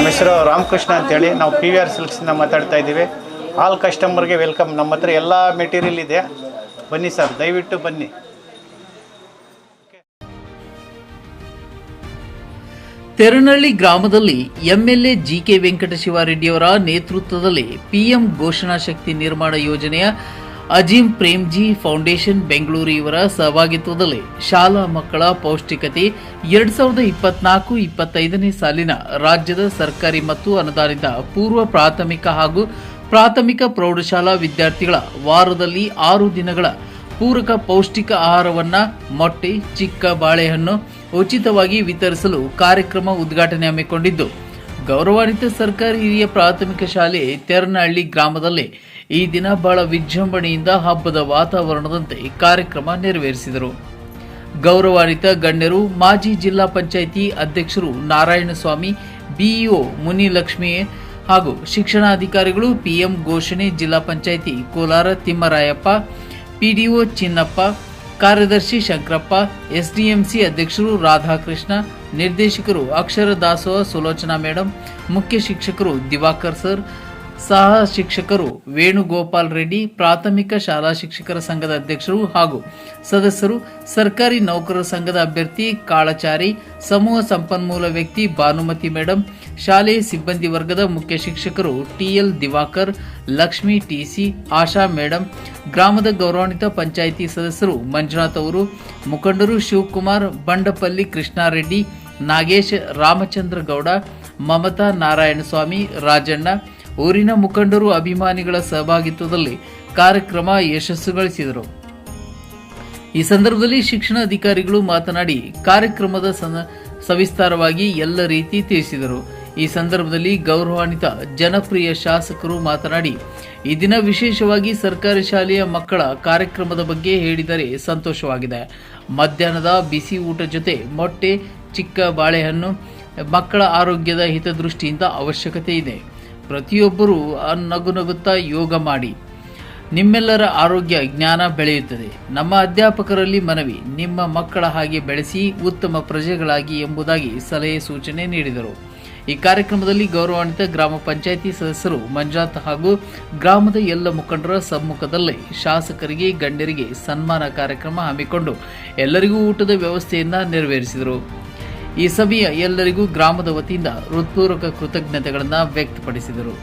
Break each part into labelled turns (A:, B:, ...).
A: ಹೆಸರು ರಾಮಕೃಷ್ಣ ಅಂತೇಳಿ ನಾವು PVR ಸಿಲ್ಕ್ಸಿಂದ ಮಾತಾಡ್ತಾ ಇದ್ದೀವಿ. ಆಲ್ ಕಸ್ಟಮರ್ಗೆ ವೆಲ್ಕಮ್. ನಮ್ಮ ಹತ್ರ ಎಲ್ಲ ಮೆಟೀರಿಯಲ್ ಇದೆ, ಬನ್ನಿ ಸರ್, ದಯವಿಟ್ಟು ಬನ್ನಿ.
B: ತೆರನಹಳ್ಳಿ ಗ್ರಾಮದಲ್ಲಿ MLA GK ವೆಂಕಟಶಿವಾರೆಡ್ಡಿಯವರ ನೇತೃತ್ವದಲ್ಲಿ PM ಘೋಷಣಾ ಶಕ್ತಿ ನಿರ್ಮಾಣ ಯೋಜನೆಯ ಅಜೀಂ ಪ್ರೇಮ್ಜಿ ಫೌಂಡೇಶನ್ ಬೆಂಗಳೂರು ಇವರ ಸಹಭಾಗಿತ್ವದಲ್ಲಿ ಶಾಲಾ ಮಕ್ಕಳ ಪೌಷ್ಟಿಕತೆ 2024-25ನೇ ಸಾಲಿನ ರಾಜ್ಯದ ಸರ್ಕಾರಿ ಮತ್ತು ಅನುದಾನಿತ ಪೂರ್ವ ಪ್ರಾಥಮಿಕ ಹಾಗೂ ಪ್ರಾಥಮಿಕ ಪ್ರೌಢಶಾಲಾ ವಿದ್ಯಾರ್ಥಿಗಳ ವಾರದಲ್ಲಿ 6 ದಿನಗಳ ಪೂರಕ ಪೌಷ್ಟಿಕ ಆಹಾರವನ್ನು ಮೊಟ್ಟೆ, ಚಿಕ್ಕ ಬಾಳೆಹಣ್ಣು ಉಚಿತವಾಗಿ ವಿತರಿಸಲು ಕಾರ್ಯಕ್ರಮ ಉದ್ಘಾಟನೆ ಹಮ್ಮಿಕೊಂಡಿದ್ದು, ಗೌರವಾನ್ವಿತ ಸರ್ಕಾರಿ ಹಿರಿಯ ಪ್ರಾಥಮಿಕ ಶಾಲೆ ತೆರನಹಳ್ಳಿ ಗ್ರಾಮದಲ್ಲಿ ಈ ದಿನ ಬಹಳ ವಿಜೃಂಭಣೆಯಿಂದ ಹಬ್ಬದ ವಾತಾವರಣದಂತೆ ಕಾರ್ಯಕ್ರಮ ನೆರವೇರಿಸಿದರು. ಗೌರವಾನ್ವಿತ ಗಣ್ಯರು ಮಾಜಿ ಜಿಲ್ಲಾ ಪಂಚಾಯಿತಿ ಅಧ್ಯಕ್ಷರು ನಾರಾಯಣಸ್ವಾಮಿ, BEO ಮುನಿಲಕ್ಷ್ಮಿ ಹಾಗೂ ಶಿಕ್ಷಣಾಧಿಕಾರಿಗಳು, PM ಘೋಷಣೆ ಜಿಲ್ಲಾ ಪಂಚಾಯಿತಿ ಕೋಲಾರ ತಿಮ್ಮರಾಯಪ್ಪ, PDO ಚಿನ್ನಪ್ಪ, ಕಾರ್ಯದರ್ಶಿ ಶಂಕರಪ್ಪ, SDMC ಅಧ್ಯಕ್ಷರು ರಾಧಾಕೃಷ್ಣ, ನಿರ್ದೇಶಕರು ಅಕ್ಷರ ದಾಸೋಹ ಸುಲೋಚನಾ ಮೇಡಂ, ಮುಖ್ಯ ಶಿಕ್ಷಕರು ದಿವಾಕರ್ ಸರ್, ಸಹ ಶಿಕ್ಷಕರು ವೇಣುಗೋಪಾಲ್ ರೆಡ್ಡಿ, ಪ್ರಾಥಮಿಕ ಶಾಲಾ ಶಿಕ್ಷಕರ ಸಂಘದ ಅಧ್ಯಕ್ಷರು ಹಾಗೂ ಸದಸ್ಯರು, ಸರ್ಕಾರಿ ನೌಕರರ ಸಂಘದ ಅಭ್ಯರ್ಥಿ ಕಾಳಚಾರಿ, ಸಮೂಹ ಸಂಪನ್ಮೂಲ ವ್ಯಕ್ತಿ ಭಾನುಮತಿ ಮೇಡಂ, ಶಾಲೆಯ ಸಿಬ್ಬಂದಿ ವರ್ಗದ ಮುಖ್ಯ ಶಿಕ್ಷಕರು TL ದಿವಾಕರ್, ಲಕ್ಷ್ಮಿ TC, ಆಶಾ ಮೇಡಂ, ಗ್ರಾಮದ ಗೌರವಾನ್ವಿತ ಪಂಚಾಯಿತಿ ಸದಸ್ಯರು ಮಂಜುನಾಥ್ ಅವರು, ಮುಖಂಡರು ಶಿವಕುಮಾರ್, ಬಂಡಪಲ್ಲಿ ಕೃಷ್ಣಾರೆಡ್ಡಿ, ನಾಗೇಶ್, ರಾಮಚಂದ್ರ ಗೌಡ, ಮಮತಾ, ನಾರಾಯಣಸ್ವಾಮಿ, ರಾಜಣ್ಣ, ಊರಿನ ಮುಖಂಡರು, ಅಭಿಮಾನಿಗಳ ಸಹಭಾಗಿತ್ವದಲ್ಲಿ ಕಾರ್ಯಕ್ರಮ ಯಶಸ್ಸುಗೊಳಿಸಿದರು. ಈ ಸಂದರ್ಭದಲ್ಲಿ ಶಿಕ್ಷಣ ಅಧಿಕಾರಿಗಳು ಮಾತನಾಡಿ ಕಾರ್ಯಕ್ರಮದ ಸವಿಸ್ತಾರವಾಗಿ ಎಲ್ಲ ರೀತಿ ತಿಳಿಸಿದರು. ಈ ಸಂದರ್ಭದಲ್ಲಿ ಗೌರವಾನ್ವಿತ ಜನಪ್ರಿಯ ಶಾಸಕರು ಮಾತನಾಡಿ, ಈ ದಿನ ವಿಶೇಷವಾಗಿ ಸರ್ಕಾರಿ ಶಾಲೆಯ ಮಕ್ಕಳ ಕಾರ್ಯಕ್ರಮದ ಬಗ್ಗೆ ಹೇಳಿದರೆ ಸಂತೋಷವಾಗಿದೆ. ಮಧ್ಯಾಹ್ನದ ಬಿಸಿ ಊಟ ಜೊತೆ ಮೊಟ್ಟೆ, ಚಿಕ್ಕ ಬಾಳೆಹಣ್ಣು ಮಕ್ಕಳ ಆರೋಗ್ಯದ ಹಿತದೃಷ್ಟಿಯಿಂದ ಅವಶ್ಯಕತೆ ಇದೆ. ಪ್ರತಿಯೊಬ್ಬರೂ ನಗುನಗುತ್ತಾ ಯೋಗ ಮಾಡಿ, ನಿಮ್ಮೆಲ್ಲರ ಆರೋಗ್ಯ ಜ್ಞಾನ ಬೆಳೆಯುತ್ತದೆ. ನಮ್ಮ ಅಧ್ಯಾಪಕರಲ್ಲಿ ಮನವಿ, ನಿಮ್ಮ ಮಕ್ಕಳ ಹಾಗೆ ಬೆಳೆಸಿ ಉತ್ತಮ ಪ್ರಜೆಗಳಾಗಿ ಎಂಬುದಾಗಿ ಸಲಹೆ ಸೂಚನೆ ನೀಡಿದರು. ಈ ಕಾರ್ಯಕ್ರಮದಲ್ಲಿ ಗೌರವಾನ್ವಿತ ಗ್ರಾಮ ಪಂಚಾಯಿತಿ ಸದಸ್ಯರು ಮಂಜುನಾಥ್ ಹಾಗೂ ಗ್ರಾಮದ ಎಲ್ಲ ಮುಖಂಡರ ಸಮ್ಮುಖದಲ್ಲೇ ಶಾಸಕರಿಗೆ, ಗಣ್ಯರಿಗೆ ಸನ್ಮಾನ ಕಾರ್ಯಕ್ರಮ ಹಮ್ಮಿಕೊಂಡು ಎಲ್ಲರಿಗೂ ಊಟದ ವ್ಯವಸ್ಥೆಯನ್ನು ನೆರವೇರಿಸಿದರು. ಈ ಸಭೆಯ ಎಲ್ಲರಿಗೂ ಗ್ರಾಮದ ವತಿಯಿಂದ ಹೃತ್ಪೂರ್ವಕ ಕೃತಜ್ಞತೆಗಳನ್ನು ವ್ಯಕ್ತಪಡಿಸಿದರು.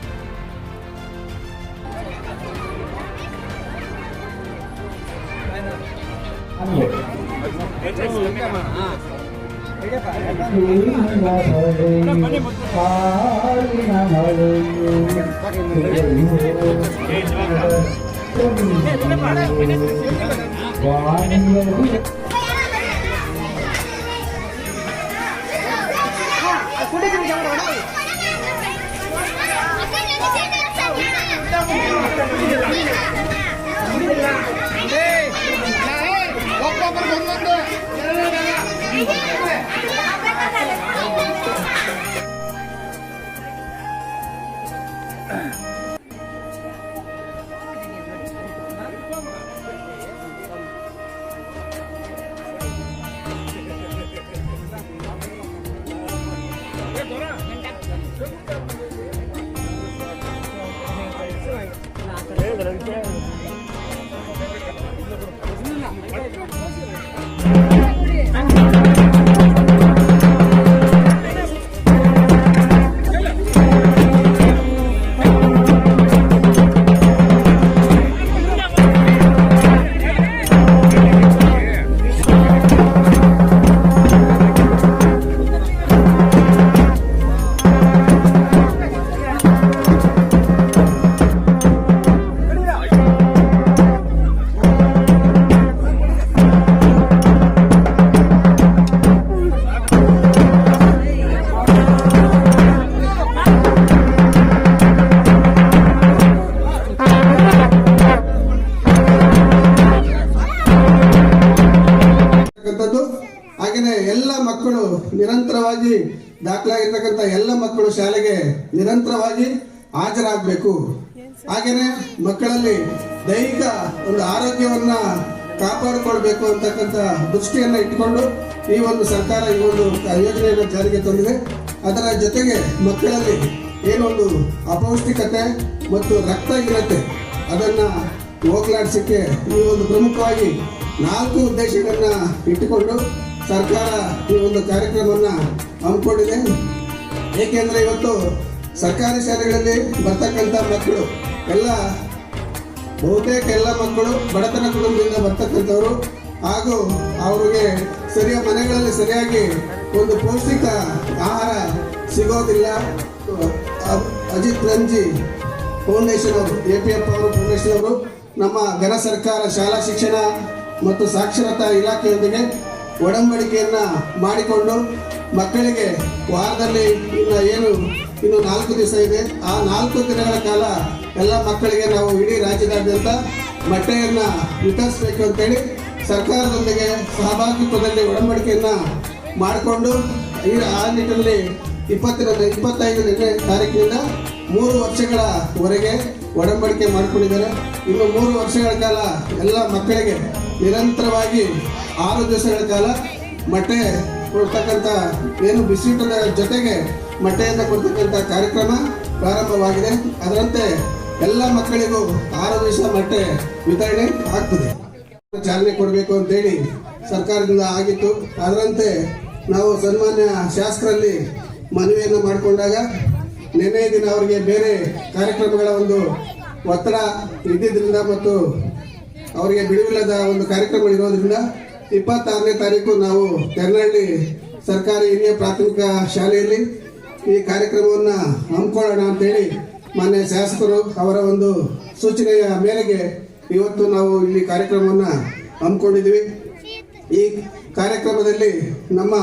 C: ಹಾಗೆಯೇ ಎಲ್ಲ ಮಕ್ಕಳು ನಿರಂತರವಾಗಿ ದಾಖಲಾಗಿರ್ತಕ್ಕಂಥ ಎಲ್ಲ ಮಕ್ಕಳು ಶಾಲೆಗೆ ನಿರಂತರವಾಗಿ ಹಾಜರಾಗಬೇಕು. ಹಾಗೆಯೇ ಮಕ್ಕಳಲ್ಲಿ ದೈಹಿಕ ಒಂದು ಆರೋಗ್ಯವನ್ನ ಕಾಪಾಡಿಕೊಳ್ಬೇಕು ಅಂತಕ್ಕಂಥ ದೃಷ್ಟಿಯನ್ನ ಇಟ್ಟುಕೊಂಡು ಈ ಒಂದು ಸರ್ಕಾರ ಈ ಒಂದು ಯೋಜನೆಯನ್ನು ಜಾರಿಗೆ ತಂದಿದೆ. ಅದರ ಜೊತೆಗೆ ಮಕ್ಕಳಲ್ಲಿ ಏನೊಂದು ಅಪೌಷ್ಟಿಕತೆ ಮತ್ತು ರಕ್ತಹೀನತೆ ಅದನ್ನು ಹೋಗಲಾಡಿಸಕ್ಕೆ ಈ ಒಂದು ಪ್ರಮುಖವಾಗಿ 4 ಉದ್ದೇಶಗಳನ್ನ ಇಟ್ಟುಕೊಂಡು ಸರ್ಕಾರ ಈ ಒಂದು ಕಾರ್ಯಕ್ರಮವನ್ನು ಹಮ್ಮಿಕೊಂಡಿದೆ. ಏಕೆಂದರೆ ಇವತ್ತು ಸರ್ಕಾರಿ ಶಾಲೆಗಳಲ್ಲಿ ಬರ್ತಕ್ಕಂಥ ಮಕ್ಕಳು ಬಹುತೇಕ ಎಲ್ಲ ಮಕ್ಕಳು ಬಡತನ ಕುಟುಂಬದಿಂದ ಬರ್ತಕ್ಕಂಥವರು ಹಾಗೂ ಅವರಿಗೆ ಮನೆಗಳಲ್ಲಿ ಸರಿಯಾಗಿ ಒಂದು ಪೌಷ್ಟಿಕ ಆಹಾರ ಸಿಗೋದಿಲ್ಲ. ಅಜಿತ್ ರಂಜಿ ಫೌಂಡೇಶನ್ ಅವರು, APF ಅವರು ಫೌಂಡೇಶನ್ ಅವರು ನಮ್ಮ ಘನ ಸರ್ಕಾರ ಶಾಲಾ ಶಿಕ್ಷಣ ಮತ್ತು ಸಾಕ್ಷರತಾ ಇಲಾಖೆಯೊಂದಿಗೆ ಒಡಂಬಡಿಕೆಯನ್ನು ಮಾಡಿಕೊಂಡು ಮಕ್ಕಳಿಗೆ ವಾರದಲ್ಲಿ ಇನ್ನು 4 ದಿವಸ ಇದೆ. ಆ 4 ದಿನಗಳ ಕಾಲ ಎಲ್ಲ ಮಕ್ಕಳಿಗೆ ನಾವು ಇಡೀ ರಾಜ್ಯದಾದ್ಯಂತ ಮೊಟ್ಟೆಯನ್ನು ವಿತರಿಸಬೇಕು ಅಂತೇಳಿ ಸರ್ಕಾರದೊಂದಿಗೆ ಸಹಭಾಗಿತ್ವದಲ್ಲಿ ಒಡಂಬಡಿಕೆಯನ್ನು ಮಾಡಿಕೊಂಡು ಆ ನಿಟ್ಟಿನಲ್ಲಿ 25ನೇ ತಾರೀಕಿನಿಂದ 3 ವರ್ಷಗಳವರೆಗೆ ಒಡಂಬಡಿಕೆ ಮಾಡಿಕೊಂಡಿದ್ದಾರೆ. ಇನ್ನು 3 ವರ್ಷಗಳ ಕಾಲ ಎಲ್ಲ ಮಕ್ಕಳಿಗೆ ನಿರಂತರವಾಗಿ 6 ದಿವಸಗಳ ಕಾಲ ಮೊಟ್ಟೆ ಕೊಡ್ತಕ್ಕಂಥ ಬಿಸಿಯೂಟದ ಜೊತೆಗೆ ಮೊಟ್ಟೆಯನ್ನು ಕೊಡ್ತಕ್ಕಂಥ ಕಾರ್ಯಕ್ರಮ ಪ್ರಾರಂಭವಾಗಿದೆ. ಅದರಂತೆ ಎಲ್ಲ ಮಕ್ಕಳಿಗೂ 6 ದಿವಸ ಮೊಟ್ಟೆ ವಿತರಣೆ ಆಗ್ತದೆ. ಚಾಲನೆ ಕೊಡಬೇಕು ಅಂತೇಳಿ ಸರ್ಕಾರದಿಂದ ಆಗಿತ್ತು. ಅದರಂತೆ ನಾವು ಸನ್ಮಾನ್ಯ ಶಾಸಕರಲ್ಲಿ ಮನವಿಯನ್ನು ಮಾಡಿಕೊಂಡಾಗ ನಿನ್ನೆ ದಿನ ಅವರಿಗೆ ಬೇರೆ ಕಾರ್ಯಕ್ರಮಗಳ ಒಂದು ಒತ್ತಡ ಇದ್ದಿದ್ದರಿಂದ ಮತ್ತು ಅವರಿಗೆ ಬಿಡುವಿಲ್ಲದ ಒಂದು ಕಾರ್ಯಕ್ರಮ ಇರೋದ್ರಿಂದ 26ನೇ ತಾರೀಕು ನಾವು ತೆರನಹಳ್ಳಿ ಸರ್ಕಾರಿ ಹಿರಿಯ ಪ್ರಾಥಮಿಕ ಶಾಲೆಯಲ್ಲಿ ಈ ಕಾರ್ಯಕ್ರಮವನ್ನು ಹಮ್ಮಿಕೊಳ್ಳೋಣ ಅಂತೇಳಿ ಮಾನ್ಯ ಶಾಸಕರು ಅವರ ಒಂದು ಸೂಚನೆಯ ಮೇರೆಗೆ ಇವತ್ತು ನಾವು ಇಲ್ಲಿ ಕಾರ್ಯಕ್ರಮವನ್ನು ಹಮ್ಮಿಕೊಂಡಿದ್ವಿ. ಈ ಕಾರ್ಯಕ್ರಮದಲ್ಲಿ ನಮ್ಮ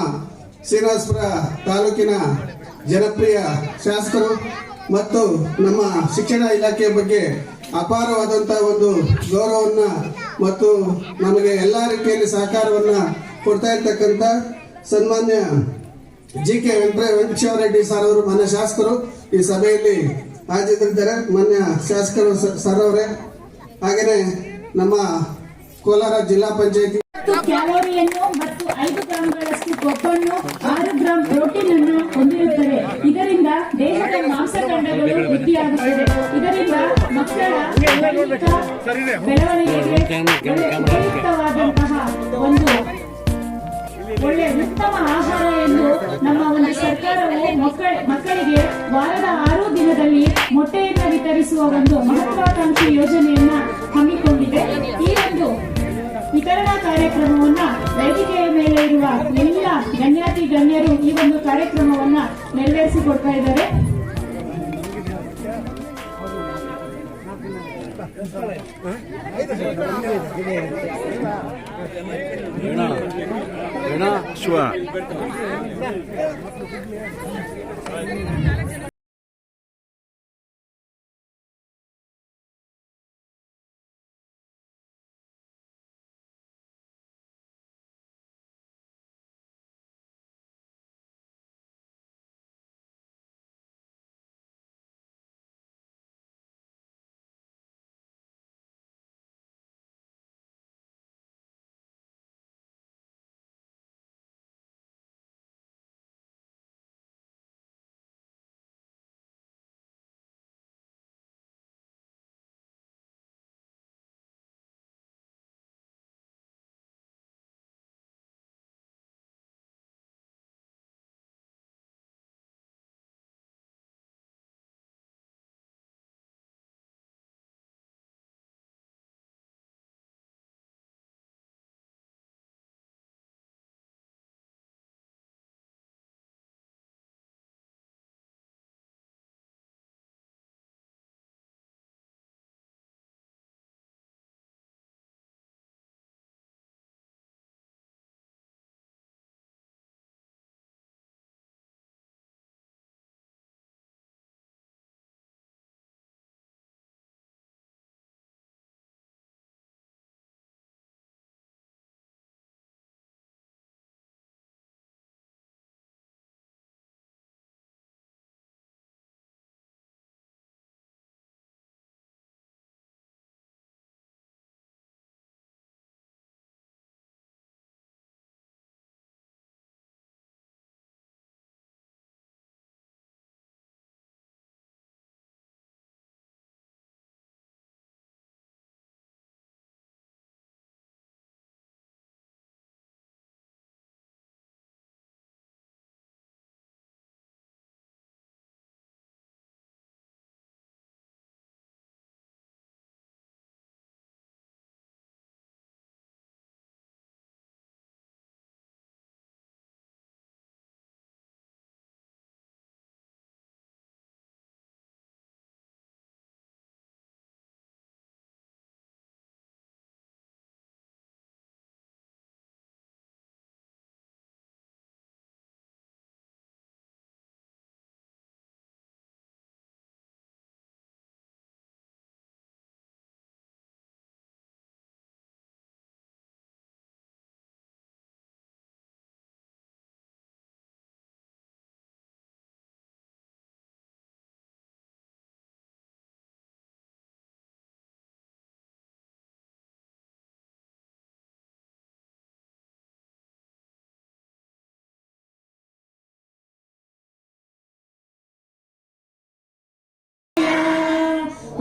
C: ಶ್ರೀನಿವಾಸಪುರ ತಾಲೂಕಿನ ಜನಪ್ರಿಯ ಶಾಸಕರು ಮತ್ತು ನಮ್ಮ ಶಿಕ್ಷಣ ಇಲಾಖೆಯ ಬಗ್ಗೆ ಅಪಾರವಾದಂಥ ಒಂದು ಗೌರವವನ್ನು ಮತ್ತು ನಮಗೆ ಎಲ್ಲ ರೀತಿಯಲ್ಲಿ ಸಹಕಾರವನ್ನು ಕೊಡ್ತಾ ಇರ್ತಕ್ಕಂಥ ಸನ್ಮಾನ್ಯ GK ವೆಂಕಟೇಶ್ವರರೆಡ್ಡಿ ಸರ್ ಅವರು ಮಾನ್ಯ ಶಾಸಕರು ಈ ಸಭೆಯಲ್ಲಿ ಹಾಜರಿದ್ದಾರೆ. ಮಾನ್ಯ ಶಾಸಕರು ಸರ್ ಅವರೇ, ಹಾಗೆಯೇ ನಮ್ಮ ಕೋಲಾರ ಜಿಲ್ಲಾ ಪಂಚಾಯತಿ
D: ಕ್ಯಾಲೋರಿಯನ್ನು ಮತ್ತು 5 ಗ್ರಾಂಗಳಷ್ಟು ಕೊಬ್ಬನ್ನು 6 ಗ್ರಾಂ ಪ್ರೋಟೀನ್ ಅನ್ನು ಹೊಂದಿರುತ್ತದೆ. ಇದರಿಂದ ದೇಹದ ಮಾಂಸಖಂಡಗಳು ವೃದ್ಧಿಯಾಗುತ್ತದೆ. ಇದರಿಂದ ಮಕ್ಕಳ ಬೆಳವಣಿಗೆಗೆ ಉಪಯುಕ್ತವಾದಂತಹ ಒಂದು ಒಳ್ಳೆ ಉತ್ತಮ ಆಹಾರ ಎಂದು ನಮ್ಮ ಒಂದು ಸರ್ಕಾರವು ಮಕ್ಕಳಿಗೆ ವಾರದ 6 ದಿನದಲ್ಲಿ ಮೊಟ್ಟೆಯನ್ನು ವಿತರಿಸುವ ಒಂದು ಮಹತ್ವಾಕಾಂಕ್ಷಿ ಯೋಜನೆಯನ್ನ ಹಮ್ಮಿಕೊಂಡಿದೆ. ಈ ಒಂದು ವಿತರಣಾ ಕಾರ್ಯಕ್ರಮವನ್ನ ವೇದಿಕೆಯ ಮೇಲೆ ಇರುವ ಎಲ್ಲ ಗಣ್ಯಾತಿ ಗಣ್ಯರು ಈ ಒಂದು ಕಾರ್ಯಕ್ರಮವನ್ನ ನೆರವೇರಿಸಿಕೊಡ್ತಾ ಇದ್ದಾರೆ.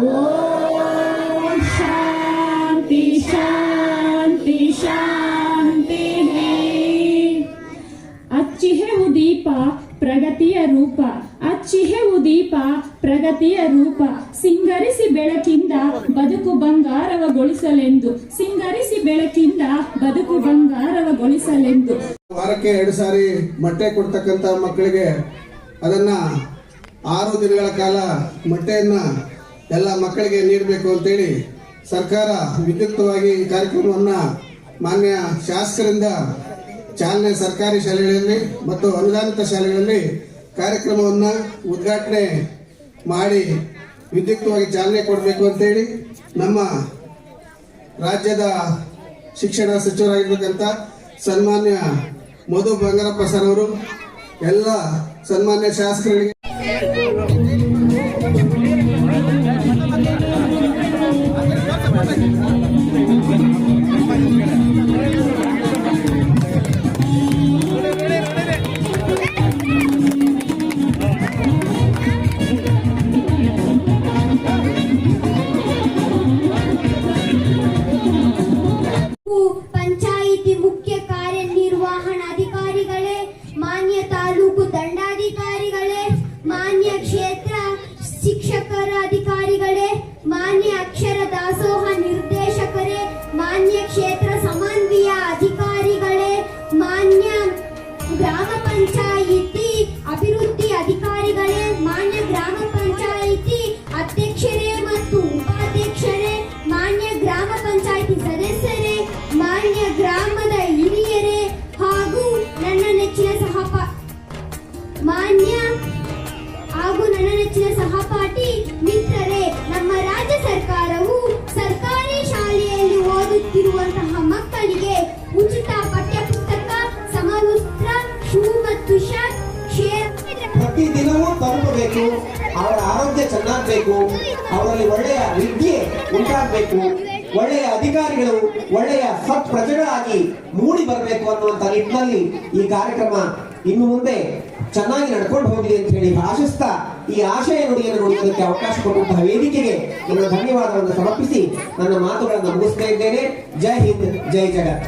D: ಓಂ ಶಾಂತಿ ಶಾಂತಿ ಶಾಂತಿ. ಅಚ್ಚಿಹೆವು ದೀಪ ಪ್ರಗತಿಯ ರೂಪ, ಅಚ್ಚಿಹೆವು ದೀಪ ಪ್ರಗತಿಯ ರೂಪ. ಸಿಂಗರಿಸಿ ಬೆಳಕಿಂದ ಬದುಕು ಬಂಗಾರವಗೊಳಿಸಲೆಂದು, ಸಿಂಗರಿಸಿ ಬೆಳಕಿಂದ ಬದುಕು ಬಂಗಾರವಗೊಳಿಸಲೆಂದು.
C: ವಾರಕ್ಕೆ 2 ಸಾರಿ ಮೊಟ್ಟೆ ಕೊಡ್ತಕ್ಕಂಥ ಮಕ್ಕಳಿಗೆ ಅದನ್ನ 6 ದಿನಗಳ ಕಾಲ ಮೊಟ್ಟೆಯನ್ನ ಎಲ್ಲ ಮಕ್ಕಳಿಗೆ ನೀಡಬೇಕು ಅಂತೇಳಿ ಸರ್ಕಾರ ವಿದ್ಯುಕ್ತವಾಗಿ ಈ ಕಾರ್ಯಕ್ರಮವನ್ನ ಮಾನ್ಯ ಶಾಸಕರಿಂದ ಚಾಲನೆ ಸರ್ಕಾರಿ ಶಾಲೆಗಳಲ್ಲಿ ಮತ್ತು ಅನುದಾನಿತ ಶಾಲೆಗಳಲ್ಲಿ ಕಾರ್ಯಕ್ರಮವನ್ನು ಉದ್ಘಾಟನೆ ಮಾಡಿ ವಿದ್ಯುಕ್ತವಾಗಿ ಚಾಲನೆ ಕೊಡಬೇಕು ಅಂತೇಳಿ ನಮ್ಮ ರಾಜ್ಯದ ಶಿಕ್ಷಣ ಸಚಿವರಾಗಿರ್ತಕ್ಕಂಥ ಸನ್ಮಾನ್ಯ ಮಧು ಬಂಗಾರಪ್ಪ ಸರ್ ಅವರು ಎಲ್ಲ ಸನ್ಮಾನ್ಯ ಶಾಸಕರಿಗೆ
E: ಪಂಚಾಯಿತಿ ಮುಖ್ಯ ಕಾರ್ಯನಿರ್ವಹಣಾಧಿಕಾರಿಗಳೇ, ಮಾನ್ಯ ತಾಲೂಕು ದಂಡಾಧಿಕಾರಿಗಳೇ, ಮಾನ್ಯ ಕ್ಷೇತ್ರ ಶಿಕ್ಷಕರ ಅಧಿಕಾರಿಗಳೇ, ಮಾನ್ಯ ಅಕ್ಷರ ದಾಸೋಹ ನಿರ್ದೇಶಕರೇ, ಮಾನ್ಯ ಕ್ಷೇತ್ರ ಸಮನ್ವಯ ಅಧಿಕಾರಿಗಳೇ, ಮಾನ್ಯ ಗ್ರಾಮ ಪಂಚಾಯಿತಿ ಅಭಿವೃದ್ಧಿ ಅಧಿಕಾರಿಗಳೇ, ಮಾನ್ಯ ಗ್ರಾಮ ಪಂಚಾಯಿತಿ ಅಧ್ಯಕ್ಷರೇ ಮತ್ತು ಉಪಾಧ್ಯಕ್ಷರೇ, ಮಾನ್ಯ ಗ್ರಾಮ ಪಂಚಾಯಿತಿ ಸದಸ್ಯರೇ, ಮಾನ್ಯ ಗ್ರಾಮದ ಹಿರಿಯರೇ ಹಾಗೂ ನನ್ನ ನೆಚ್ಚಿನ ಸಹಪಾಠಿ ಮಿತ್ರರೇ, ನಮ್ಮ ರಾಜ್ಯ ಸರ್ಕಾರವು ಸರ್ಕಾರಿ ಶಾಲೆಯಲ್ಲಿ ಓದುತ್ತಿರುವಂತಹ ಮಕ್ಕಳಿಗೆ ಉಚಿತ ಪಠ್ಯಪುಸ್ತಕ, ಸಮವಸ್ತ್ರ, ಶೂ ಮತ್ತು ಶರ್ಟ್
F: ಪ್ರತಿದಿನವೂ ತಲುಪಬೇಕು. ಅವರ ಆರೋಗ್ಯ ಚೆನ್ನಾಗಬೇಕು, ಅವರಲ್ಲಿ ಒಳ್ಳೆಯ ವಿದ್ಯೆ ಉಂಟಾಗಬೇಕು, ಒಳ್ಳೆಯ ಅಧಿಕಾರಿಗಳು ಒಳ್ಳೆಯ ಸತ್ ಪ್ರಜೆಗಳಾಗಿ ಮೂಡಿ ಬರಬೇಕು ಅನ್ನುವಂತ ನಿಟ್ಟಿನಲ್ಲಿ ಈ ಕಾರ್ಯಕ್ರಮ ಇನ್ನು ಮುಂದೆ ಚೆನ್ನಾಗಿ ನಡ್ಕೊಂಡು ಹೋಗಲಿ ಅಂತ ಹೇಳಿ ಆಶಿಸ್ತಾ ಈ ಆಶಯ ನುಡಿಯನ್ನು ನುಡಿಯೋದಕ್ಕೆ ಅವಕಾಶ ಕೊಡುವಂತಹ ವೇದಿಕೆಗೆ ನನ್ನ ಧನ್ಯವಾದವನ್ನು ಸಮರ್ಪಿಸಿ ನನ್ನ ಮಾತುಗಳನ್ನು ಮುಗಿಸ್ತಾ ಇದ್ದೇನೆ. ಜೈ ಹಿಂದ್, ಜೈ ಜಗತ್.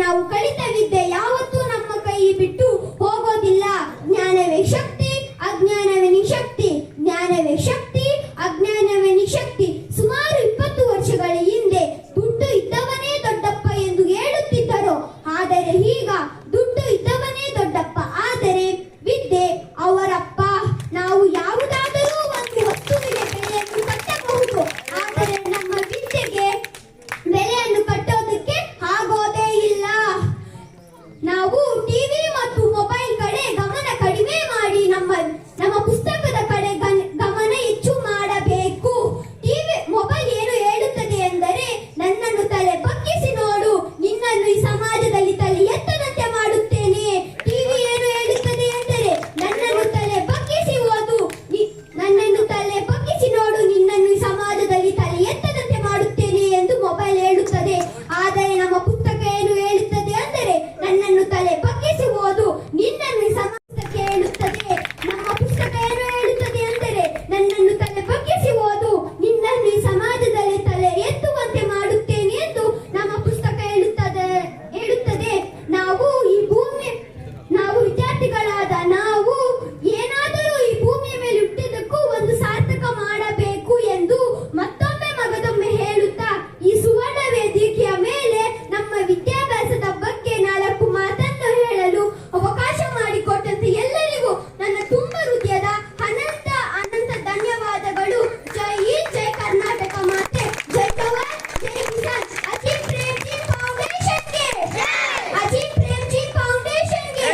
E: ನಾವು ಕಲಿತ ವಿದ್ಯೆ ಯಾವತ್ತೂ ನಮ್ಮ ಕೈ ಬಿಟ್ಟು ಹೋಗೋದಿಲ್ಲ. ಜ್ಞಾನವೇ ಶಕ್ತಿ, ಅಜ್ಞಾನವೇ ನಿಶಕ್ತಿ, ಜ್ಞಾನವೇ ಶಕ್ತಿ, ಅಜ್ಞಾನವೇ ನಿಶಕ್ತಿ. ಸುಮಾರು 20 ವರ್ಷಗಳ ಹಿಂದೆ ದುಡ್ಡು ಇದ್ದವನೇ ದೊಡ್ಡಪ್ಪ ಎಂದು ಹೇಳುತ್ತಿದ್ದರು. ಆದರೆ ಈಗ ದುಡ್ಡು ಇದ್ದವನೇ ದೊಡ್ಡಪ್ಪ, ಆದರೆ ವಿದ್ಯೆ ಅವರಪ್ಪ. ನಾವು ಯಾವುದಾದರೂ ಒಂದು ವಸ್ತುವಿಗೆ ಬೆಲೆಯನ್ನು ಕಟ್ಟಬಹುದು, ಆದರೆ ನಮ್ಮ ವಿದ್ಯೆಗೆ ಬೆಲೆಯನ್ನು ಕಟ್ಟೋದಕ್ಕೆ ಆಗೋದೇ ಇಲ್ಲ. ನಾವು ಟಿವಿ ಮತ್ತು ಮೊಬೈಲ್ ಕಡೆ ಗಮನ ಕಡಿಮೆ ಮಾಡಿ ನಮ್ಮ ಪುಸ್ತಕದ ಕಡೆ ಗಮನ ಹೆಚ್ಚು ಮಾಡಬೇಕು. ಮೊಬೈಲ್ ಏನು ಹೇಳುತ್ತದೆ ಎಂದರೆ, ನನ್ನನ್ನು ತಲೆ ಬಗ್ಗಿಸಿ ನೋಡು, ನಿನ್ನನ್ನು ಈ ಸಮಾಜದಲ್ಲಿ ತಲೆ ಎತ್ತದಂತೆ ಮಾಡುತ್ತೇನೆ. ಟಿವಿ ಏನು ಹೇಳುತ್ತದೆ ಎಂದರೆ, ನನ್ನನ್ನು ತಲೆ ಬಗ್ಗಿಸಿ ಓದು, ನನ್ನನ್ನು ತಲೆ ಬಗ್ಗಿಸಿ ನೋಡು, ನಿನ್ನನ್ನು ಈ ಸಮಾಜದಲ್ಲಿ ತಲೆ ಎತ್ತದಂತೆ ಮಾಡುತ್ತೇನೆ ಎಂದು ಮೊಬೈಲ್ ಹೇಳುತ್ತದೆ. ಆದರೆ ನಮ್ಮ ಪುಸ್ತಕ ಏನು ಹೇಳುತ್ತದೆ ಅಂದರೆ, ನನ್ನನ್ನು ತಲೆ ಬಗ್ಗಿಸಿ ಓದು, ನಿನ್ನನ್ನು ಈ ಸಮಾಜಕ್ಕೆ ಹೇಳುತ್ತದೆ. ನಮ್ಮ ಪುಸ್ತಕ ಏನು ಹೇಳುತ್ತದೆ ಅಂದರೆ, ನನ್ನನ್ನು ತಲೆ ಬಗ್ಗಿಸಿ ಓದು, ನಿನ್ನನ್ನು ಈ ಸಮಾಜದಲ್ಲಿ ತಲೆ ಎತ್ತುವಂತೆ ಮಾಡುತ್ತೇನೆ ಎಂದು ನಮ್ಮ ಪುಸ್ತಕ ಹೇಳುತ್ತದೆ. ನಾವು ವಿದ್ಯಾರ್ಥಿಗಳಾದ ನಾವು ಏನಾದರೂ ಈ ಭೂಮಿಯ ಮೇಲೆ ಹುಟ್ಟಿದ್ದಕ್ಕೂ ಒಂದು ಸಾರ್ಥಕ ಮಾಡಬೇಕು ಎಂದು ಮತ್ತೊಮ್ಮೆ ಮಗದೊಮ್ಮೆ ಹೇಳುತ್ತಾ, ಈ ಸುವರ್ಣ ವೇದಿಕೆಯ ಮೇಲೆ ನಮ್ಮ ವಿದ್ಯಾಭ್ಯಾಸದ ಬಗ್ಗೆ 4 ಮಾತನ್ನು ಹೇಳಲು ಅವಕಾಶ ಮಾಡಿಕೊಟ್ಟಂತೆ ಎಲ್ಲರಿಗೂ ನನ್ನ ತುಂಬ ಹೃದಯದ ಅನಂತ ಧನ್ಯವಾದಗಳು. ಜೈ ಹಿಂದ್, ಜೈ ಕರ್ನಾಟಕ ಮಾತೆ, ಜೈ ಜವಾನ್, ಜೈ ಕಿಸಾನ್. ಅಜೀಂ ಪ್ರೇಮ್ಜಿ ಫೌಂಡೇಶನ್ಗೆ, ಅಜೀಂ ಪ್ರೇಮ್ಜಿ ಫೌಂಡೇಶನ್ಗೆ,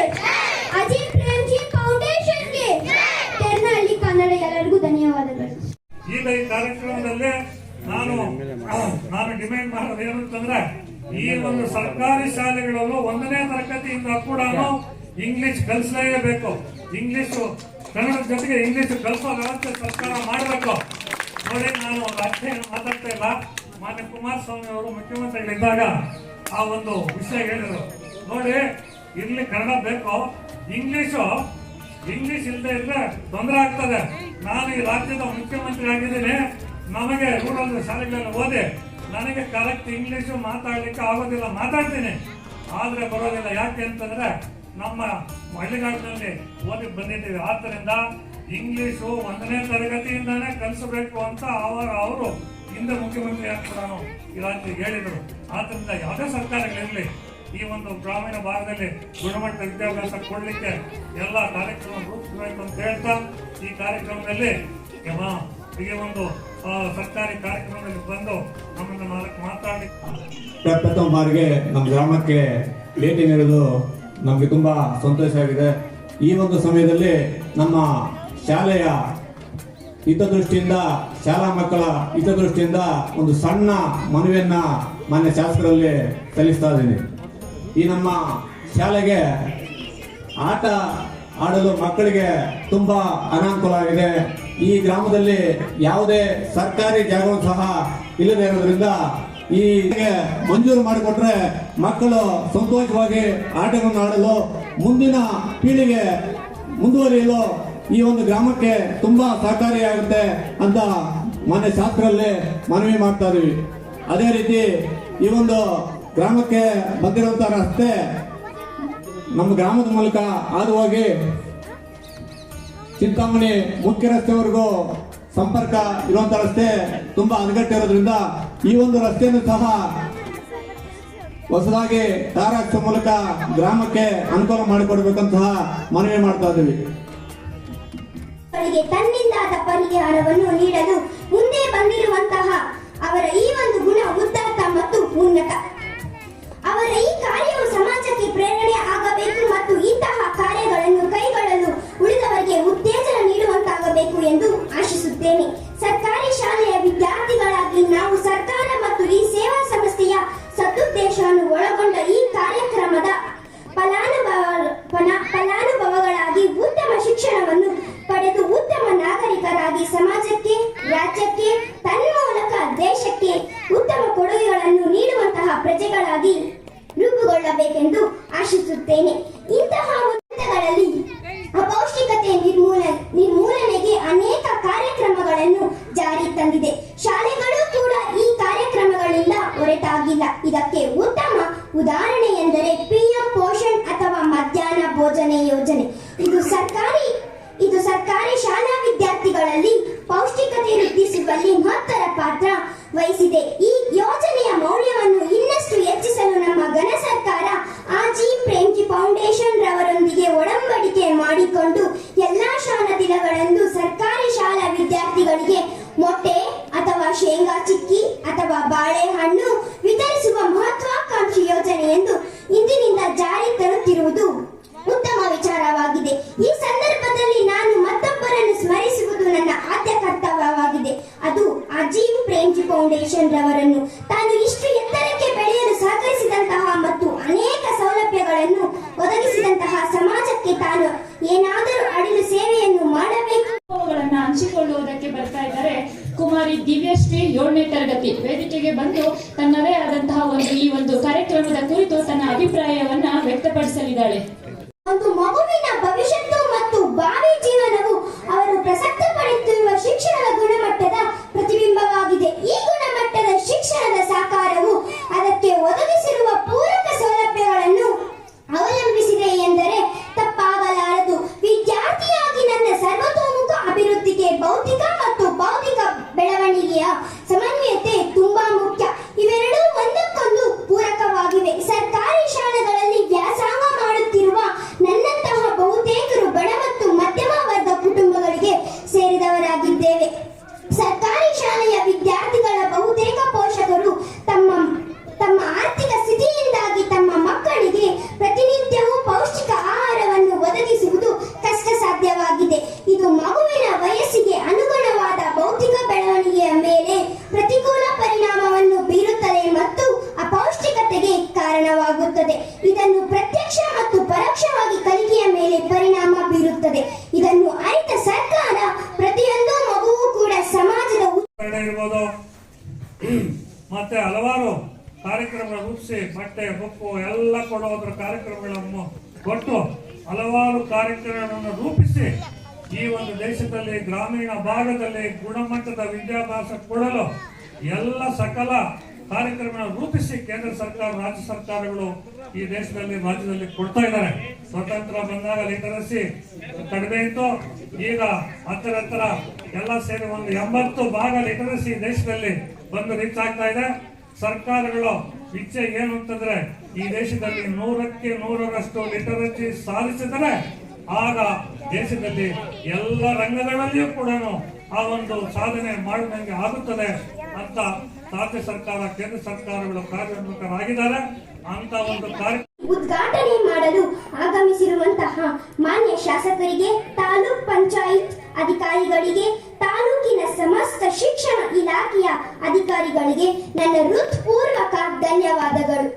E: ಅಜೀಂ ಪ್ರೇಮ್ಜಿ ಫೌಂಡೇಶನ್ಗೆ. ಕೆರ್ನಹಳ್ಳಿ ಕನ್ನಡ. ಎಲ್ಲರಿಗೂ ಧನ್ಯವಾದಗಳು.
G: ಈಗ ಈ ಕಾರ್ಯಕ್ರಮದಲ್ಲಿ ನಾನು ಡಿಮ್ಯಾಂಡ್ ಮಾಡೋದು ಏನಂತಂದ್ರೆ, ಈ ಒಂದು ಸರ್ಕಾರಿ ಶಾಲೆಗಳಲ್ಲೂ 1ನೇ ತರಗತಿಯಿಂದ ಕೂಡ ಇಂಗ್ಲಿಷ್ ಕಲಿಸಲೇಬೇಕು. ಇಂಗ್ಲಿಷ್ ಕನ್ನಡದ ಜೊತೆಗೆ ಇಂಗ್ಲಿಷ್ ಕಲಿಸೋ ವ್ಯವಸ್ಥೆ ಸರ್ಕಾರ ಮಾಡಬೇಕು. ನೋಡಿ, ನಾನು ಅಷ್ಟೇ ಮಾತಾಡ್ತಾ ಇಲ್ಲ. ಮಾನ್ಯ ಕುಮಾರಸ್ವಾಮಿ ಅವರು ಮುಖ್ಯಮಂತ್ರಿಗಳಿದ್ದಾಗ ಆ ಒಂದು ವಿಷಯ ಹೇಳಿದರು. ನೋಡಿ, ಇಲ್ಲಿ ಕನ್ನಡ ಬೇಕು, ಇಂಗ್ಲಿಷ್ ಇಲ್ಲದೆ ಇದ್ರೆ ತೊಂದರೆ ಆಗ್ತದೆ. ನಾನು ಈ ರಾಜ್ಯದ ಮುಖ್ಯಮಂತ್ರಿ ಆಗಿದ್ದೀನಿ. ನಮಗೆ ರೂರಲ್ ಶಾಲೆಗಳಲ್ಲಿ ಓದಿ ನನಗೆ ಕರೆಕ್ಟ್ ಇಂಗ್ಲೀಷು ಮಾತಾಡ್ಲಿಕ್ಕೆ ಆಗೋದಿಲ್ಲ, ಮಾತಾಡ್ತೀನಿ ಆದ್ರೆ ಬರೋದಿಲ್ಲ. ಯಾಕೆ ಅಂತಂದ್ರೆ ನಮ್ಮ ಹಳ್ಳಿಗಾಡಿನಲ್ಲಿ ಓದಿ ಬಂದಿದ್ದೀವಿ. ಆದ್ದರಿಂದ ಇಂಗ್ಲಿಷು 1ನೇ ತರಗತಿಯಿಂದಾನೇ ಕಲಿಸಬೇಕು ಅಂತ ಆವಾಗ ಅವರು ಹಿಂದೆ ಮುಖ್ಯಮಂತ್ರಿ ಕೂಡ ಈ ರಾಜ್ಯಕ್ಕೆ ಹೇಳಿದರು. ಆದ್ರಿಂದ ಯಾವುದೇ ಸರ್ಕಾರಗಳಿರಲಿ ಈ ಒಂದು ಗ್ರಾಮೀಣ ಭಾಗದಲ್ಲಿ ಗುಣಮಟ್ಟ ವಿದ್ಯಾಭ್ಯಾಸ ಕೊಡ್ಲಿಕ್ಕೆ ಎಲ್ಲ ಕಾರ್ಯಕ್ರಮ ರೂಪಿಸಬೇಕು ಅಂತ ಹೇಳ್ತಾ ಈ ಕಾರ್ಯಕ್ರಮದಲ್ಲಿ ಈ ಒಂದು ಸರ್ಕಾರಿ ಕಾರ್ಯಕ್ರಮದಲ್ಲಿ ಬಂದು ನಮ್ಮನ್ನು ಮಾತಾಡಿ
H: ಪ್ರಥಮ ಬಾರಿಗೆ ನಮ್ಮ ಗ್ರಾಮಕ್ಕೆ ಭೇಟಿ ನೀಡಲು ನಮಗೆ ತುಂಬಾ ಸಂತೋಷವಾಗಿದೆ. ಈ ಒಂದು ಸಮಯದಲ್ಲಿ ನಮ್ಮ ಶಾಲೆಯ ಹಿತದೃಷ್ಟಿಯಿಂದ, ಶಾಲಾ ಮಕ್ಕಳ ಹಿತದೃಷ್ಟಿಯಿಂದ ಒಂದು ಸಣ್ಣ ಮನವಿಯನ್ನ ಮಾನ್ಯ ಶಾಸಕರಲ್ಲಿ ಸಲ್ಲಿಸ್ತಾ ಇದ್ದೀನಿ. ಈ ನಮ್ಮ ಶಾಲೆಗೆ ಆಟ ಆಡಲು ಮಕ್ಕಳಿಗೆ ತುಂಬಾ ಅನಾನುಕೂಲ ಇದೆ. ಈ ಗ್ರಾಮದಲ್ಲಿ ಯಾವುದೇ ಸರ್ಕಾರಿ ಜಾಗವೂ ಸಹ ಇಲ್ಲದೆ ಇರೋದ್ರಿಂದ ಈ ಮಂಜೂರು ಮಾಡಿಕೊಟ್ರೆ ಮಕ್ಕಳು ಸಂತೋಷವಾಗಿ ಆಟಗಳನ್ನು ಆಡಲು, ಮುಂದಿನ ಪೀಳಿಗೆ ಮುಂದುವರಿಯಲು ಈ ಒಂದು ಗ್ರಾಮಕ್ಕೆ ತುಂಬಾ ಸಹಕಾರಿಯಾಗುತ್ತೆ ಅಂತ ಮಾನ್ಯ ಶಾಸಕರಲ್ಲಿ ಮನವಿ ಮಾಡ್ತಾ ಇದೀವಿ. ಅದೇ ರೀತಿ ಈ ಒಂದು ಗ್ರಾಮಕ್ಕೆ ಬಂದಿರುವಂತಹ ರಸ್ತೆ ನಮ್ಮ ಗ್ರಾಮದ ಮೂಲಕ ಹಾದು ಹೋಗಿ ಚಿಂತಾಮಣಿ ಮುಖ್ಯ ರಸ್ತೆವರೆಗೂ ಸಂಪರ್ಕ ಇರುವಂತಹ ರಸ್ತೆ ತುಂಬಾ ಹದಗೆಟ್ಟಿರೋದ್ರಿಂದ ಈ ಒಂದು ರಸ್ತೆಯನ್ನು ಸಹ ಹೊಸದಾಗಿ ಟಾರ್ ಮೂಲಕ ಗ್ರಾಮಕ್ಕೆ ಅನುಕೂಲ ಮಾಡಿಕೊಡ್ಬೇಕಂತ ಮನವಿ ಮಾಡ್ತಾ ಇದ್ದೀವಿ.
E: ತನ್ನಿಂದಾದ ಪರಿಹಾರವನ್ನು ನೀಡಲು ಮುಂದೆ ಬಂದಿರುವಂತಹ ಅವರ ಈ ಒಂದು ಗುಣ ಉದಾತ್ತ ಮತ್ತು ಉನ್ನತ. ಅವರ ಈ ಕಾರ್ಯವು ಸಮಾಜಕ್ಕೆ ಪ್ರೇರಣೆ ಆಗಬೇಕು ಮತ್ತು ಇಂತಹ ಕಾರ್ಯಗಳನ್ನು ಕೈಗೊಳ್ಳಲು ಉಳಿದವರಿಗೆ ಉತ್ತೇಜನ ನೀಡುವಂತಾಗಬೇಕು ಎಂದು ಆಶಿಸುತ್ತೇನೆ. ಸರ್ಕಾರಿ ಶಾಲೆಯ ವಿದ್ಯಾರ್ಥಿಗಳಾಗಿ ನಾವು ಸರ್ಕಾರ ಮತ್ತು ಈ ಸೇವಾ ಸಂಸ್ಥೆಯ ಸದುದ್ದೇಶವನ್ನು ಒಳಗೊಂಡ ಈ ಕಾರ್ಯಕ್ರಮದ ಫಲಾನುಭವಗಳಾಗಿ ಉತ್ತಮ ಶಿಕ್ಷಣವನ್ನು ಪಡೆದು ಉತ್ತಮ ನಾಗರಿಕರಾಗಿ ಸಮಾಜಕ್ಕೆ, ರಾಜ್ಯಕ್ಕೆ, ತನ್ಮೂಲಕ ದೇಶಕ್ಕೆ ಉತ್ತಮ ಕೊಡುಗೆಗಳನ್ನು ನೀಡುವಂತಹ ಪ್ರಜೆಗಳಾಗಿ ರೂಪುಗೊಳ್ಳಬೇಕೆಂದು ಆಶಿಸುತ್ತೇನೆ. ಇಂತಹ ಹಂತಗಳಲ್ಲಿ ಅಪೌಷ್ಟಿಕತೆ ನಿರ್ಮೂಲನೆಗೆ ಅನೇಕ ಕಾರ್ಯಕ್ರಮಗಳನ್ನು ಜಾರಿ ತಂದಿದೆ. ಶಾಲೆಗಳು ಕೂಡ ಈ ಕಾರ್ಯಕ್ರಮಗಳಿಂದ ಹೊರತಾಗಿಲ್ಲ. ಇದಕ್ಕೆ ಉತ್ತಮ ಉದಾಹರಣೆ ಎಂದರೆ PM ಪೋಷಣ್ ಅಥವಾ ಮಧ್ಯಾಹ್ನ ಭೋಜನೆ ಯೋಜನೆ. ಇದು ಸರ್ಕಾರಿ ಶಾಲಾ ವಿದ್ಯಾರ್ಥಿಗಳಲ್ಲಿ ಪೌಷ್ಟಿಕತೆ ವೃದ್ಧಿಸುವಲ್ಲಿ ಮಹತ್ತರ ಪಾತ್ರ ವಹಿಸಿದೆ. ಈ ಯೋಜನೆಯ ಮೌಲ್ಯವನ್ನು ಇನ್ನಷ್ಟು ಹೆಚ್ಚಿಸಲು ನಮ್ಮ ಘನ ಸರ್ಕಾರ ಆಜಿ ಪ್ರೇಮ್ಜಿ ಫೌಂಡೇಶನ್ ರವರೊಂದಿಗೆ ಒಡಂಬಡಿಕೆ ಮಾಡಿಕೊಂಡು ಎಲ್ಲಾ ಶಾಲಾ ದಿನಗಳಂದು ಸರ್ಕಾರಿ ಶಾಲಾ ವಿದ್ಯಾರ್ಥಿಗಳಿಗೆ ಮೊಟ್ಟೆ ಅಥವಾ ಶೇಂಗಾ ಚಿಕ್ಕಿ ಅಥವಾ ಬಾಳೆಹಣ್ಣು ವಿತರಿಸುವ ಮಹತ್ವಾಕಾಂಕ್ಷಿ ಯೋಜನೆಯೆಂದು ಇಂದಿನಿಂದ ಜಾರಿ ತರುತ್ತಿರುವುದು ಉತ್ತಮ ವಿಚಾರವಾಗಿದೆ. ಈ ಸಂದರ್ಭದಲ್ಲಿ ನಾನು ಮತ್ತೊಬ್ಬರನ್ನು ಸ್ಮರಿಸುವುದು ನನ್ನ ಆದ್ಯ ಕರ್ತವ್ಯವಾಗಿದೆ. ಅದು ಅಜೀಂ ಪ್ರೇಮ್ಜಿ ಫೌಂಡೇಶನ್ ರವರನ್ನು. ತಾನು ಇಷ್ಟು ಎತ್ತರಕ್ಕೆ ಬೆಳೆಯಲು ಸಹಕರಿಸಿದಂತಹ ಮತ್ತು ಅನೇಕ ಸೌಲಭ್ಯಗಳನ್ನು ಒದಗಿಸಿದಂತಹ ಸಮಾಜಕ್ಕೆ ತಾನು ಏನಾದರೂ ಅಡಿಲು ಸೇವೆಯನ್ನು ಮಾಡಬೇಕು.
D: ಹಂಚಿಕೊಳ್ಳುವುದಕ್ಕೆ ಬರ್ತಾ ಇದ್ದಾರೆ ಕುಮಾರಿ ದಿವ್ಯಶ್ರೀ 7ನೇ ತರಗತಿ. ವೇದಿಕೆಗೆ ಬಂದು ತನ್ನದೇ ಆದಂತಹ ಈ ಒಂದು ಕಾರ್ಯಕ್ರಮದ ಕುರಿತು ತನ್ನ ಅಭಿಪ್ರಾಯವನ್ನ ವ್ಯಕ್ತಪಡಿಸಲಿದ್ದಾಳೆ.
E: ಒಂದು ಮಗುವಿನ ಭವಿಷ್ಯತ್ತು ಮತ್ತು ಭಾವಿ ಜೀವನವು ಅವರು ಪ್ರಸಕ್ತ ಪಡೆಯುತ್ತಿರುವ ಶಿಕ್ಷಣದ ಗುಣಮಟ್ಟದ ಪ್ರತಿಬಿಂಬವಾಗಿದೆ. ಈ ಗುಣಮಟ್ಟದ ಶಿಕ್ಷಣದ ಸಾಕಾರವು ಅದಕ್ಕೆ ಒದಗಿಸಿರುವ ಪೂರಕ ಸೌಲಭ್ಯಗಳನ್ನು ಅವಲಂಬಿಸಿದೆ ಎಂದರೆ ತಪ್ಪಾಗಲಾರದು. ವಿದ್ಯಾರ್ಥಿಯಾಗಿ ನನ್ನ ಸರ್ವತೋಮುಖ ಅಭಿವೃದ್ಧಿಗೆ ಭೌತಿಕ ಮತ್ತು ಬೌದ್ಧಿಕ ಬೆಳವಣಿಗೆಯ ಸಮನ್ವಯತೆ ತುಂಬಾ ಮುಖ್ಯ. ಇವೆರಡೂ ಒಂದಕ್ಕೊಂದು ಪೂರಕವಾಗಿವೆ. ಸರ್ಕಾರಿ ಶಾಲೆಗಳಲ್ಲಿ ವ್ಯಾಸಂಗ ಮಾಡುತ್ತಿರುವ ನನ್ನಂತಹ ಬಹುತೇಕರು ಬಡ ಮತ್ತು ಮಧ್ಯಮ ವರ್ಗ ಕುಟುಂಬಗಳಿಗೆ ಸೇರಿದವರಾಗಿದ್ದೇವೆ. ಸರ್ಕಾರಿ ಶಾಲೆಯ ವಿದ್ಯಾರ್ಥಿಗಳ ಬಹುತೇಕ ಪೋಷಕರು ತಮ್ಮ ಆರ್ಥಿಕ ಸ್ಥಿತಿಯಿಂದಾಗಿ ತಮ್ಮ ಮಕ್ಕಳಿಗೆ ಪ್ರತಿನಿತ್ಯವೂ ಪೌಷ್ಟಿಕ ಆಹಾರವನ್ನು ಒದಗಿಸುವುದು ಕಷ್ಟ ಸಾಧ್ಯವಾಗಿದೆ. ಇದು ಮಗುವಿನ ವಯಸ್ಸಿಗೆ ಅನುಗುಣವಾದ ಭೌತಿಕ ಬೆಳವಣಿಗೆಯ ಮೇಲೆ ಪ್ರತಿಕೂಲ ಪರಿಣಾಮವನ್ನು ಬೀರುತ್ತದೆ ಮತ್ತು ಅಪೌಷ್ಟಿಕತೆಗೆ ಕಾರಣವಾಗುತ್ತದೆ. ಇದನ್ನು ಪ್ರತ್ಯಕ್ಷ ಮತ್ತು ಪರೋಕ್ಷವಾಗಿ ಕಲಿಕೆಯ ಮೇಲೆ ಪರಿಣಾಮ ಬೀರುತ್ತದೆ. ಇದನ್ನು ಅರಿತ ಸರ್ಕಾರ ಪ್ರತಿಯೊಂದು ಮಗುವೂ ಕೂಡ ಸಮಾಜದ
G: ಇರ್ಬೋದು ಮತ್ತೆ ಹಲವಾರು ಕಾರ್ಯಕ್ರಮಗಳ ರೂಪಿಸಿ ಬಟ್ಟೆ ಬುಕ್ಕು ಎಲ್ಲ ಕೊಡುವುದರ ಕಾರ್ಯಕ್ರಮಗಳನ್ನು ಕೊಟ್ಟು ಹಲವಾರು ಕಾರ್ಯಕ್ರಮಗಳನ್ನು ರೂಪಿಸಿ ಈ ಒಂದು ದೇಶದಲ್ಲಿ ಗ್ರಾಮೀಣ ಭಾಗದಲ್ಲಿ ಗುಣಮಟ್ಟದ ವಿದ್ಯಾಭ್ಯಾಸ ಕೊಡಲು ಎಲ್ಲ ಸಕಲ ಕಾರ್ಯಕ್ರಮ ರೂಪಿಸಿ ಕೇಂದ್ರ ಸರ್ಕಾರ ರಾಜ್ಯ ಸರ್ಕಾರಗಳು ಈ ದೇಶದಲ್ಲಿ ರಾಜ್ಯದಲ್ಲಿ ಕೊಡ್ತಾ ಇದ್ದಾರೆ. ಸ್ವತಂತ್ರ ಬಂದಾಗ ಲಿಟರಸಿ ಕಡಿಮೆ ಇತ್ತು, ಈಗ ಹತ್ತರ ಎಲ್ಲ ಸೇರಿ ಒಂದು 80 ಭಾಗ ಲಿಟರಸಿ ದೇಶದಲ್ಲಿ ಬಂದು ರೀಚ್ ಆಗ್ತಾ ಇದೆ. ಸರ್ಕಾರಗಳು ಇಚ್ಛೆ ಏನು ಅಂತಂದ್ರೆ ಈ ದೇಶದಲ್ಲಿ 100ಕ್ಕೆ 100ರಷ್ಟು ಲಿಟರಸಿ ಸಾಧಿಸಿದರೆ ಆಗ ದೇಶದಲ್ಲಿ ಎಲ್ಲ ರಂಗಗಳಲ್ಲಿಯೂ ಕೂಡ ಆ ಒಂದು ಸಾಧನೆ ಮಾಡಿದಂಗೆ ಆಗುತ್ತದೆ ಅಂತ ರಾಜ್ಯ ಸರ್ಕಾರ ಕೇಂದ್ರ ಸರ್ಕಾರಗಳು ಕಾರ್ಯೋನ್ಮುಖರಾಗಿದ್ದಾರೆ. ಅಂತ ಒಂದು
E: ಉದ್ಘಾಟನೆ ಮಾಡಲು ಆಗಮಿಸಿರುವಂತಹ ಮಾನ್ಯ ಶಾಸಕರಿಗೆ, ತಾಲೂಕ್ ಪಂಚಾಯತ್ ಅಧಿಕಾರಿಗಳಿಗೆ, ತಾಲೂಕಿನ ಸಮಸ್ತ ಶಿಕ್ಷಣ ಇಲಾಖೆಯ ಅಧಿಕಾರಿಗಳಿಗೆ ನನ್ನ ಹೃತ್ಪೂರ್ವಕ ಧನ್ಯವಾದಗಳು.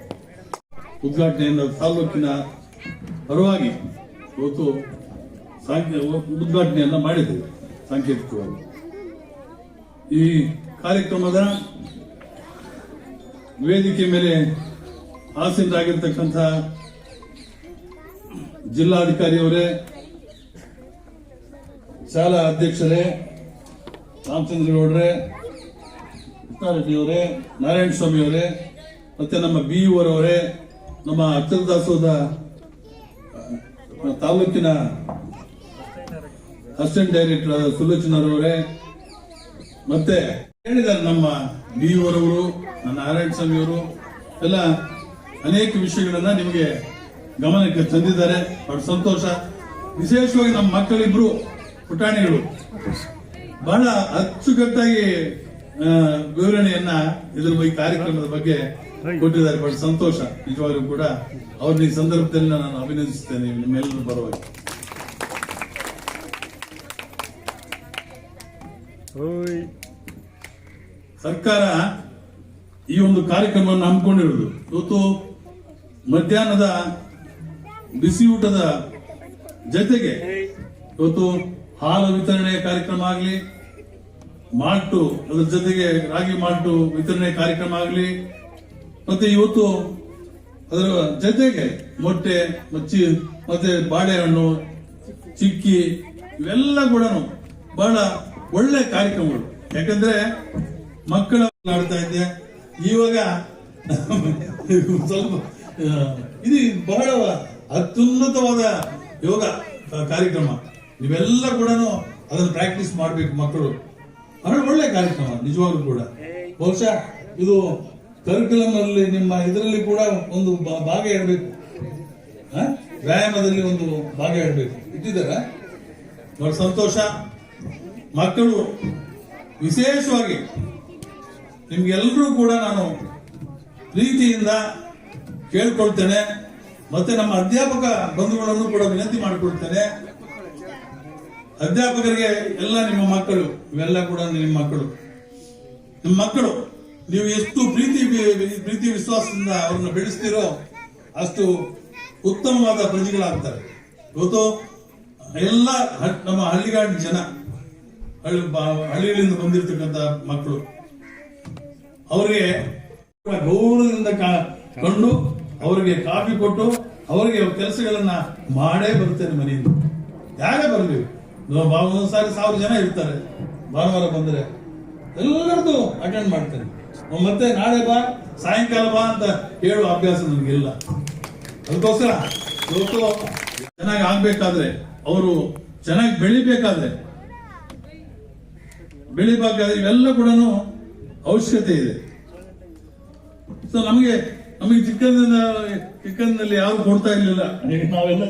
I: ಉದ್ಘಾಟನೆಯಿಂದ ತಾಲೂಕಿನ ಪರವಾಗಿ ಇವತ್ತು ಉದ್ಘಾಟನೆಯನ್ನ ಮಾಡಿದ್ದೇವೆ. ಸಾಂಕೇತಿಕವಾಗಿ ಈ ಕಾರ್ಯಕ್ರಮದ ವೇದಿಕೆ ಮೇಲೆ ಆಸೀನರಾಗಿರ್ತಕ್ಕಂಥ ಜಿಲ್ಲಾಧಿಕಾರಿಯವರೇ, ಶಾಲಾ ಅಧ್ಯಕ್ಷರೇ, ರಾಮಚಂದ್ರಗೌಡರೇ, ಕೃಷ್ಣಾರೆಡ್ಡಿಯವರೇ, ನಾರಾಯಣ ಸ್ವಾಮಿಯವರೇ, ಮತ್ತೆ ನಮ್ಮ BUರವರೇ, ನಮ್ಮ ಅಕ್ಷರ ದಾಸೋಹದ ತಾಲೂಕಿನ ಅಸಿಸ್ಟೆಂಟ್ ಡೈರೆಕ್ಟರ್ ಸುಲೋಚನರವರೇ, ಮತ್ತೆ ಹೇಳಿದ್ದಾರೆ ನಮ್ಮ BUರವರು, ನಾರಾಯಣ ಸ್ವಾಮಿಯವರು ಎಲ್ಲ ಅನೇಕ ವಿಷಯಗಳನ್ನ ನಿಮಗೆ ಗಮನಕ್ಕೆ ತಂದಿದ್ದಾರೆ. ಬಹಳ ಸಂತೋಷ. ವಿಶೇಷವಾಗಿ ನಮ್ಮ ಮಕ್ಕಳಿಬ್ರು ಪುಟಾಣಿಗಳು ಬಹಳ ಅಚ್ಚುಕಟ್ಟಾಗಿ ವಿವರಣೆಯನ್ನ ಇದ್ರ ಬಗ್ಗೆ ಕಾರ್ಯಕ್ರಮದ ಬಗ್ಗೆ ಕೊಟ್ಟಿದ್ದಾರೆ. ಬಹಳ ಸಂತೋಷ. ನಿಜವಾಗ್ಲೂ ಕೂಡ ಅವ್ರನ್ನ ಈ ಸಂದರ್ಭದಲ್ಲಿ ನಾನು ಅಭಿನಂದಿಸುತ್ತೇನೆ ನಿಮ್ಮೆಲ್ಲರ ಪರವಾಗಿ. ಸರ್ಕಾರ ಈ ಒಂದು ಕಾರ್ಯಕ್ರಮವನ್ನು ಹಮ್ಮಿಕೊಂಡಿರುವುದು ಇವತ್ತು ಮಧ್ಯಾಹ್ನದ ಬಿಸಿ ಊಟದ ಜೊತೆಗೆ ಇವತ್ತು ಹಾಲು ವಿತರಣೆ ಕಾರ್ಯಕ್ರಮ ಆಗಲಿ, ಮಾಲ್ಟು ಅದರ ಜೊತೆಗೆ ರಾಗಿ ಮಾಲ್ಟು ವಿತರಣೆ ಕಾರ್ಯಕ್ರಮ ಆಗಲಿ, ಮತ್ತೆ ಇವತ್ತು ಅದರ ಜೊತೆಗೆ ಮೊಟ್ಟೆ ಮತ್ತೆ ಬಾಳೆಹಣ್ಣು, ಚಿಕ್ಕಿ ಇವೆಲ್ಲ ಕೂಡ ಬಹಳ ಒಳ್ಳೆ ಕಾರ್ಯಕ್ರಮಗಳು. ಯಾಕಂದ್ರೆ ಮಕ್ಕಳ ಆಡ್ತಾ ಇದ್ದೆ ಇವಾಗ ಸ್ವಲ್ಪ ಇದು ಬಹಳ ಅತ್ಯುನ್ನತವಾದ ಯೋಗ ಕಾರ್ಯಕ್ರಮ. ನೀವೆಲ್ಲ ಕೂಡ ಅದನ್ನು ಪ್ರಾಕ್ಟೀಸ್ ಮಾಡಬೇಕು ಮಕ್ಕಳು. ಬಹಳ ಒಳ್ಳೆ ಕಾರ್ಯಕ್ರಮ ನಿಜವಾಗ್ಲೂ ಕೂಡ. ಬಹುಶಃ ಇದು ಕರಿಕ್ಯುಲಮ್ ಅಲ್ಲಿ ನಿಮ್ಮ ಇದರಲ್ಲಿ ಕೂಡ ಒಂದು ಭಾಗ ಇಡಬೇಕು, ವ್ಯಾಯಾಮದಲ್ಲಿ ಒಂದು ಭಾಗ ಇಡಬೇಕು. ಇಟ್ಟಿದ್ದಾರೆ. ಬಹಳ ಸಂತೋಷ. ಮಕ್ಕಳು ವಿಶೇಷವಾಗಿ ನಿಮ್ಗೆಲ್ಲರೂ ಕೂಡ ನಾನು ಪ್ರೀತಿಯಿಂದ ಕೇಳ್ಕೊಳ್ತೇನೆ. ಮತ್ತೆ ನಮ್ಮ ಅಧ್ಯಾಪಕ ಬಂಧುಗಳನ್ನು ಕೂಡ ವಿನಂತಿ ಮಾಡಿಕೊಳ್ತೇನೆ. ಅಧ್ಯಾಪಕರಿಗೆ ಎಲ್ಲ ನಿಮ್ಮ ಮಕ್ಕಳು, ಇವೆಲ್ಲ ಕೂಡ ನಿಮ್ಮ ಮಕ್ಕಳು ನೀವು ಎಷ್ಟು ಪ್ರೀತಿ ವಿಶ್ವಾಸದಿಂದ ಅವ್ರನ್ನ ಬೆಳೆಸ್ತೀರೋ ಅಷ್ಟು ಉತ್ತಮವಾದ ಪ್ರಜೆಗಳಾಗ್ತಾರೆ. ಇವತ್ತು ಎಲ್ಲ ನಮ್ಮ ಹಳ್ಳಿಗಾಡಿನ ಜನ, ಹಳ್ಳಿಗಳಿಂದ ಬಂದಿರತಕ್ಕಂತ ಮಕ್ಕಳು, ಅವರಿಗೆ ಗೌರವದಿಂದ ಕಂಡು ಅವರಿಗೆ ಕಾಫಿ ಕೊಟ್ಟು ಅವರಿಗೆ ಕೆಲಸಗಳನ್ನ ಮಾಡೇ ಬರ್ತೇನೆ ಮನೆಯಿಂದ. ಯಾರೇ ಬರಲಿ, ಒಂದೊಂದ್ಸಾರಿ 1000 ಜನ ಇರ್ತಾರೆ. ಭಾನುವಾರ ಬಂದ್ರೆ ಎಲ್ಲರದ್ದು ಅಟೆಂಡ್ ಮಾಡ್ತೇನೆ. ಮತ್ತೆ ನಾಳೆ ಬಾ, ಸಾಯಂಕಾಲ ಬಾ ಅಂತ ಹೇಳುವ ಅಭ್ಯಾಸ ನನಗಿಲ್ಲ. ಅದಕ್ಕೋಸ್ಕರ ಇವತ್ತು ಚೆನ್ನಾಗಿ ಆಗ್ಬೇಕಾದ್ರೆ, ಅವರು ಚೆನ್ನಾಗಿ ಬೆಳಿಬೇಕಾದ್ರೆ ಇವೆಲ್ಲ ಕೂಡ ಅವಶ್ಯಕತೆ ಇದೆ. ಸೊ ನಮಗೆ ಚಿಕ್ಕಂದಿನಲ್ಲಿ ಯಾರು ಕೊಡ್ತಾ ಇರ್ಲಿಲ್ಲ. ನಾವೆಲ್ಲ